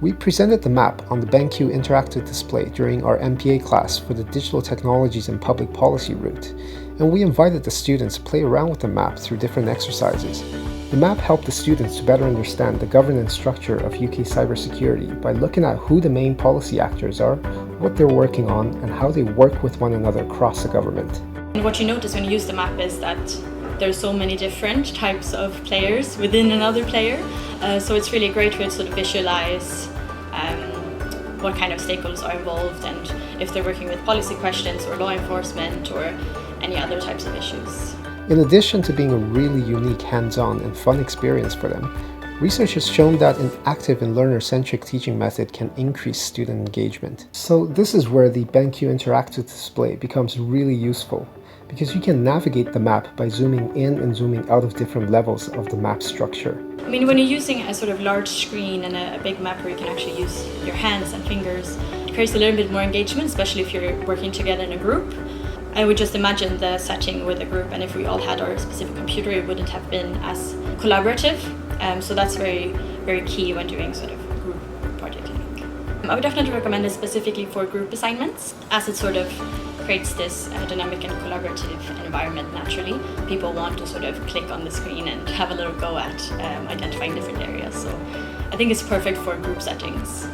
We presented the map on the BenQ interactive display during our MPA class for the Digital Technologies and Public Policy route, and we invited the students to play around with the map through different exercises. The map helped the students to better understand the governance structure of UK cybersecurity by looking at who the main policy actors are, what they're working on, and how they work with one another across the government. And what you notice when you use the map is that there's so many different types of players within another player, so it's really a great way to sort of visualize what kind of stakeholders are involved and if they're working with policy questions or law enforcement or any other types of issues. In addition to being a really unique hands-on and fun experience for them, research has shown that an active and learner-centric teaching method can increase student engagement. So this is where the BenQ interactive display becomes really useful, because you can navigate the map by zooming in and zooming out of different levels of the map structure. I mean, when you're using a sort of large screen and a big map where you can actually use your hands and fingers, it creates a little bit more engagement, especially if you're working together in a group. I would just imagine the setting with a group, and if we all had our specific computer, it wouldn't have been as collaborative. So that's very, very key when doing sort of group project, I think. I would definitely recommend it specifically for group assignments, as it sort of creates this dynamic and collaborative environment naturally. People want to sort of click on the screen and have a little go at identifying different areas. So I think it's perfect for group settings.